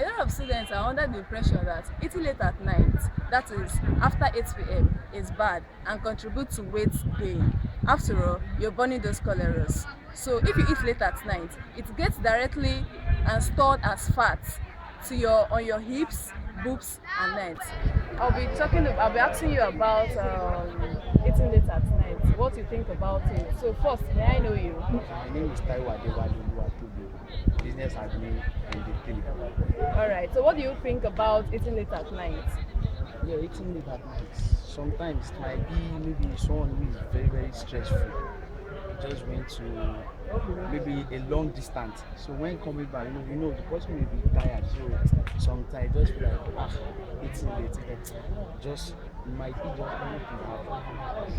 A lot of students are under the impression that eating late at night, that is after 8 p.m., is bad and contributes to weight gain. After all, you're burning those calories. So if you eat late at night, it gets directly and stored as fat to your on your hips, boobs, and necks. I'll be asking you about eating late at night. What you think about it? So first, may I know you? My name is Taiwo Adewale Oluwatobi, business admin in the team. All right. So what do you think about eating late at night? Yeah, eating late at night. Sometimes it might be maybe someone who is very, very stressful. Just went to maybe a long distance. So when coming back, the person may be tired. So sometimes just feel like eating late. Just might be just anything happen.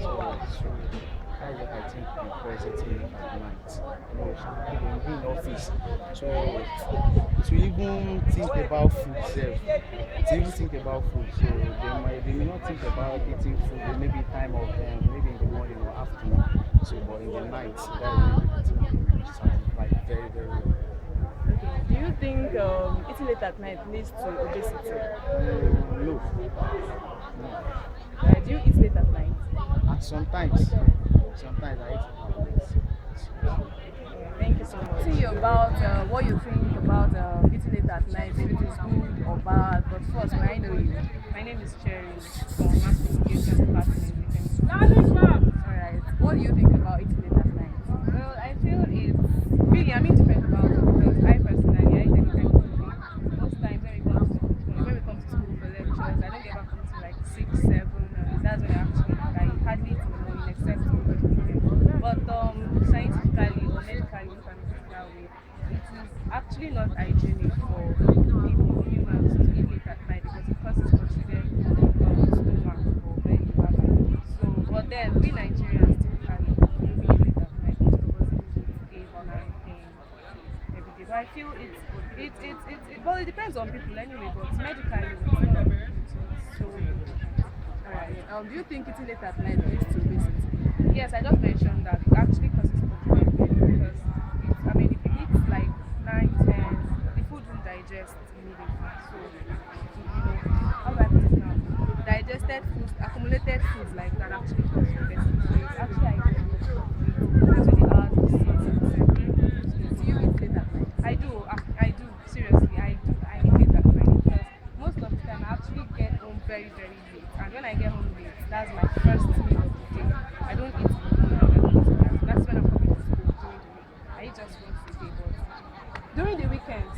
So that's what I think because eating late at night. Some people will be in office. So to even think about food self, to even think about food. So they may not think about eating food, maybe time of maybe in the morning or afternoon. So but in the night, that is when eating satisfied very, very well. Okay. Do you think eating late at night leads to obesity? No. Do you eat late at night? And sometimes I eat Thank you so much. See you about what you think about eating late at night, if it is good or bad. But first, may I know you? My name is Cherry from Mass Communication Department. Alright. What do you think about eating late at night? Well, I feel it's really, I'm indifferent about it because I personally, I eat every time of the day. Most times when we come to school for lectures, I don't get back home till like 6, 7. That's when I actually eat. I hardly eat in the morning except for the weekend. But scientifically or medically, if I'm put it that way, it is actually not hygienic for people, humans, to eat late at night because it causes congested stomach or belly rather. So, but then we Nigerians typically we eat late at night. Most of us eat 8, 9, 10 every day. But I feel well, it depends on people anyway. But medically, it's not so good. Alright. Do you think eating late at night leads to obesity? Yes, I just mentioned that it actually causes congested because I mean, if you eat like 9, 10, the food won't digest immediately. So, how do I put it now? Digested foods, accumulated foods like that actually cause obesity. So it's actually ideal between the hours of 6 and 7. Do you eat late at night? I do, seriously, I do. I eat late at night because most of the time I actually get home very, very late. And when I get home late, that's my first meal of the day. I don't eat in the morning, I don't eat in the afternoon. That's when I'm coming to school during the week. I eat just once a day, but during the weekends,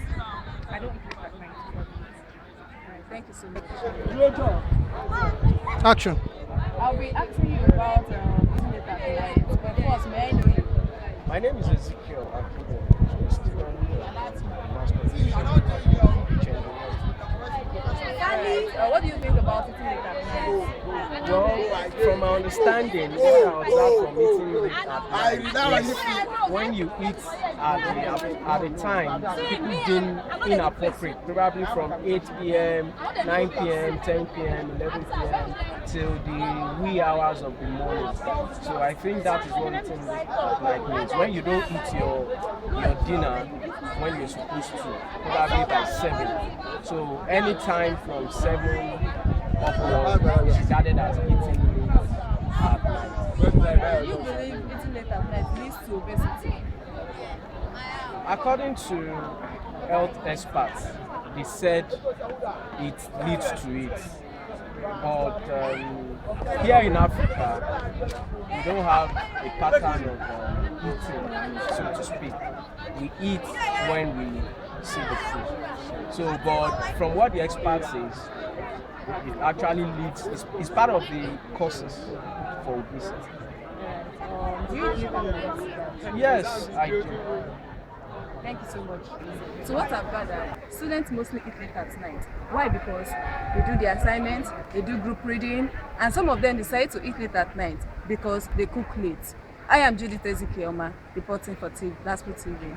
I don't eat late at night. Alright. Thank you so much. Action. I'll be asking you about eating late at night. But first, may I know you? My name is Ezekiel Akubo. I'm a student of mass communication What do you think about eating late at night? Well, from my understanding, what I observed from eating late at night is when you eat at the time, people gain inappropriate, probably from 8 p.m., 9 p.m., 10 p.m., 11 p.m. till the wee hours of the morning. So I think that is what eating late at night means. When you don't eat your dinner when you're supposed to, probably by 7. So any time from 7 upwards is added as eating late at night. Do you believe eating late at night leads to obesity? According to health experts, they said it leads to it. But here in Africa, we don't have a pattern of eating, so to speak. We eat when we see the food. So, but from what the expert says, it actually leads, it's part of the causes for obesity. Do you eat late at night? Yes, I do. Thank you so much. So what I've gathered, students mostly eat late at night. Why? Because they do their assignments, they do group reading, and some of them decide to eat late at night because they cook late. I am Judith Ezekielma, reporting for Laspo TV.